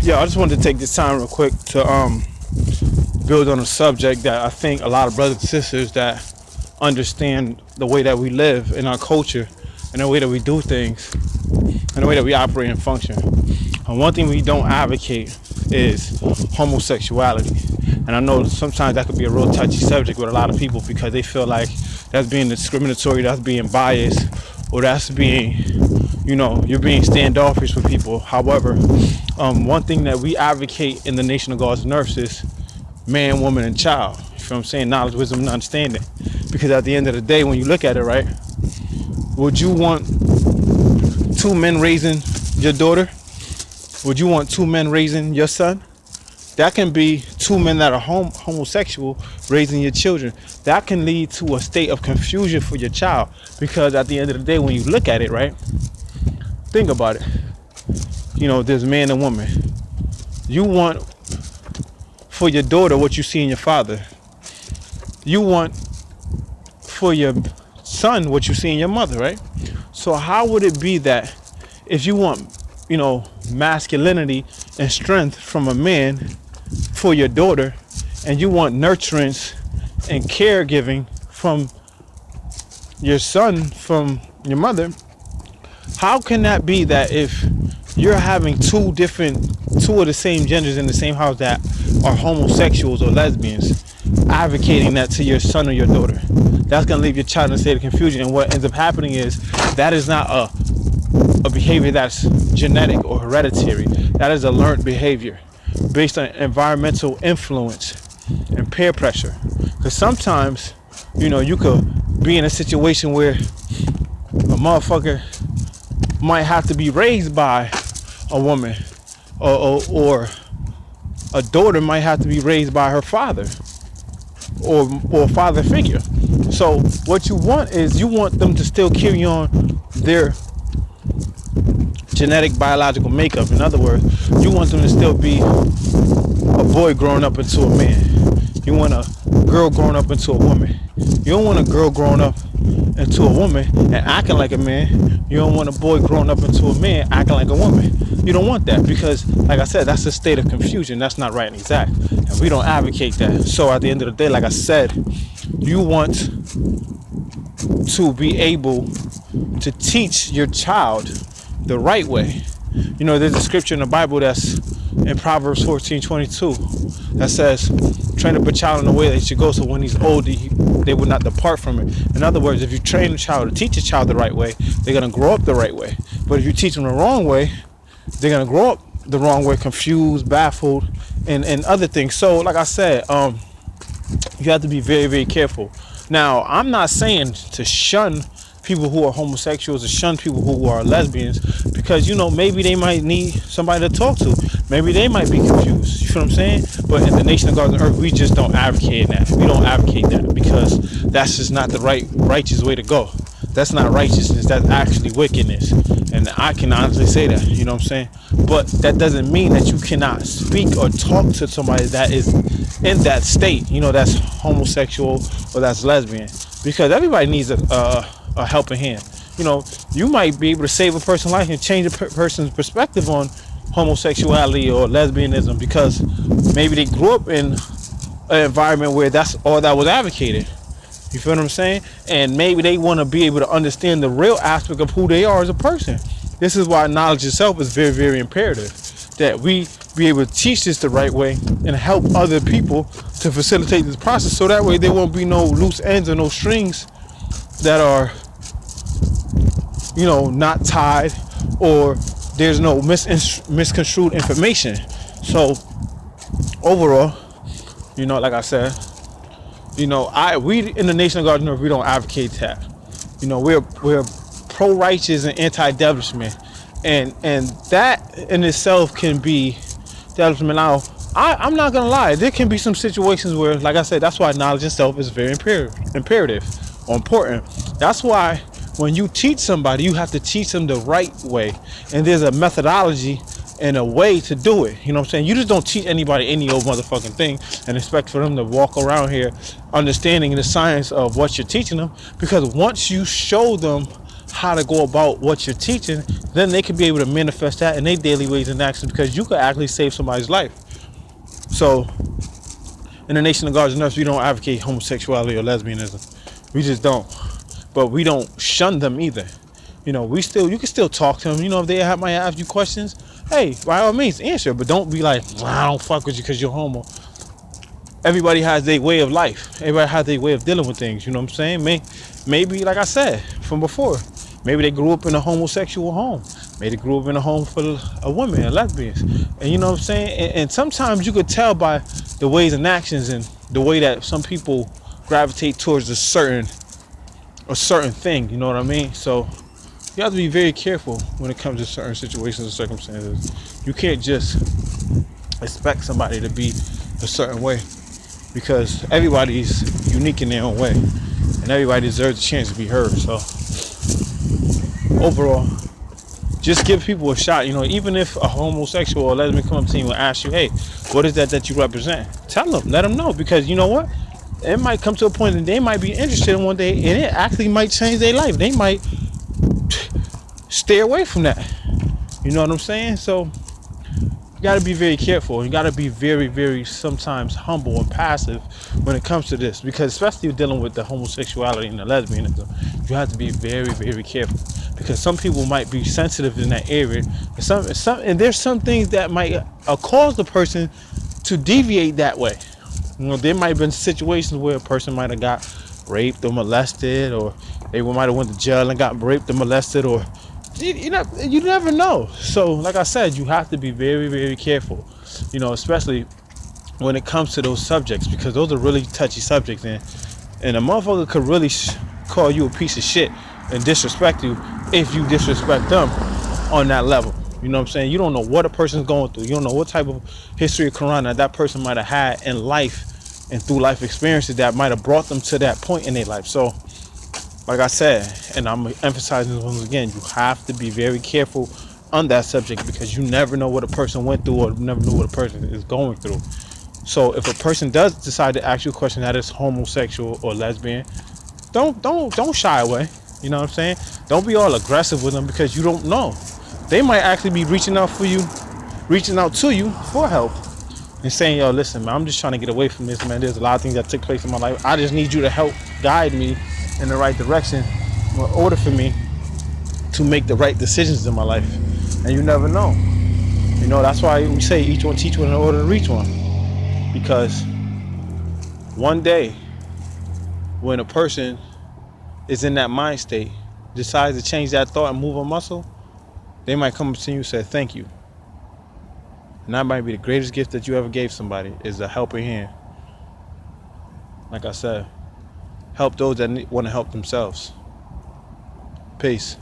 Yeah, I just wanted to take this time real quick to build on a subject that I think a lot of brothers and sisters that understand the way that we live in our culture and the way that we do things and the way that we operate and function. And one thing we don't advocate is homosexuality. And I know sometimes that could be a real touchy subject with a lot of people because they feel like that's being discriminatory, that's being biased, or that's being, you're being standoffish with people. However, one thing that we advocate in the Nation of God's Nurse is man, woman, and child. You feel what I'm saying? Knowledge, wisdom, and understanding. Because at the end of the day, when you look at it, right, would you want two men raising your daughter? Would you want two men raising your son? That can be two men that are homosexual raising your children. That can lead to a state of confusion for your child. Because at the end of the day, when you look at it, right, think about it. There's man and woman. You want for your daughter what you see in your father. You want for your son what you see in your mother, right? So how would it be that if you want, masculinity and strength from a man for your daughter, and you want nurturance and caregiving from your son from your mother, how can that be that if you're having two of the same genders in the same house that are homosexuals or lesbians, advocating that to your son or your daughter? That's going to leave your child in a state of confusion. And what ends up happening is that is not a behavior that's genetic or hereditary. That is a learned behavior based on environmental influence and peer pressure. Because sometimes, you could be in a situation where a motherfucker might have to be raised by a woman, or a daughter might have to be raised by her father or a father figure. So what you want is you want them to still carry on their genetic biological makeup. In other words, you want them to still be a boy growing up into a man. You want a girl growing up into a woman. You don't want a girl growing up into a woman and acting like a man. You don't want a boy growing up into a man acting like a woman. You don't want that because, like I said, that's a state of confusion. That's not right and exact. And we don't advocate that. So at the end of the day, like I said, you want to be able to teach your child the right way. There's a scripture in the Bible that's in Proverbs 14:22 that says, train up a child in the way they should go, so when he's old, they will not depart from it. In other words, if you train a child to teach a child the right way, they're going to grow up the right way. But if you teach them the wrong way, they're going to grow up the wrong way, confused, baffled, and other things. So, like I said, you have to be very, very careful. Now, I'm not saying to shun people who are homosexuals or shun people who are lesbians because, maybe they might need somebody to talk to. Maybe they might be confused. You feel what I'm saying? But in the Nation of God and Earth, we just don't advocate that. We don't advocate that because that's just not the righteous way to go. That's not righteousness. That's actually wickedness. And I can honestly say that. You know what I'm saying? But that doesn't mean that you cannot speak or talk to somebody that is in that state, that's homosexual or that's lesbian. Because everybody needs a helping hand. You might be able to save a person's life and change a person's perspective on homosexuality or lesbianism because maybe they grew up in an environment where that's all that was advocated. You feel what I'm saying? And maybe they want to be able to understand the real aspect of who they are as a person. This is why knowledge itself is very, very imperative. That we be able to teach this the right way and help other people to facilitate this process so that way there won't be no loose ends or no strings that are, not tied, or there's no misconstrued information. So overall, like I said, we in the Nation of God and Earth, we don't advocate that. We're pro-righteous and anti-establishment, and that in itself can be establishment. Now, I'm not gonna lie, there can be some situations where, like I said, that's why knowledge itself is very imperative or important. That's why when you teach somebody, you have to teach them the right way, and there's a methodology and a way to do it. You know what I'm saying? You just don't teach anybody any old motherfucking thing and expect for them to walk around here understanding the science of what you're teaching them, because once you show them how to go about what you're teaching, then they can be able to manifest that in their daily ways and actions, because you could actually save somebody's life. So in the Nation of Gods and Earth, we don't advocate homosexuality or lesbianism. We just don't. But we don't shun them either. You know, you can still talk to them. You know, if they might ask you questions, hey, by all means, answer. But don't be like, well, I don't fuck with you because you're homo. Everybody has their way of life. Everybody has their way of dealing with things. You know what I'm saying? Maybe, like I said from before, maybe they grew up in a homosexual home. Maybe they grew up in a home full of women and lesbians. And you know what I'm saying? And sometimes you could tell by the ways and actions and the way that some people gravitate towards a certain thing. You know what I mean? So you have to be very careful when it comes to certain situations and circumstances. You can't just expect somebody to be a certain way, because everybody's unique in their own way and everybody deserves a chance to be heard. So overall, just give people a shot. You know, even if a homosexual or lesbian come up to you and ask you, hey, what is that you represent? Tell them, let them know, because you know what? It might come to a point that they might be interested in one day, and it actually might change their life. They might stay away from that. You know what I'm saying? So you got to be very careful. You got to be very, very sometimes humble and passive when it comes to this, because especially dealing with the homosexuality and the lesbianism, you have to be very, very careful, because some people might be sensitive in that area, and there's some things that might cause the person to deviate that way. You know, there might have been situations where a person might have got raped or molested, or they might have went to jail and got raped or molested, or you never know. So like I said, you have to be very, very careful, you know, especially when it comes to those subjects, because those are really touchy subjects, and a motherfucker could really call you a piece of shit and disrespect you if you disrespect them on that level. You know what I'm saying? You don't know what a person's going through. You don't know what type of history of Quran that person might have had in life and through life experiences that might have brought them to that point in their life. So like I said, and I'm emphasizing this once again, you have to be very careful on that subject, because you never know what a person went through, or never know what a person is going through. So if a person does decide to ask you a question that is homosexual or lesbian, don't shy away. You know what I'm saying? Don't be all aggressive with them, because you don't know. They might actually be reaching out to you for help and saying, yo, listen, man, I'm just trying to get away from this, man. There's a lot of things that took place in my life. I just need you to help guide me in the right direction in order for me to make the right decisions in my life. And you never know. You know, that's why we say each one teach one in order to reach one. Because one day when a person is in that mind state, decides to change that thought and move a muscle, they might come up to you and say thank you. And that might be the greatest gift that you ever gave somebody, is a helping hand. Like I said, help those that want to help themselves. Peace.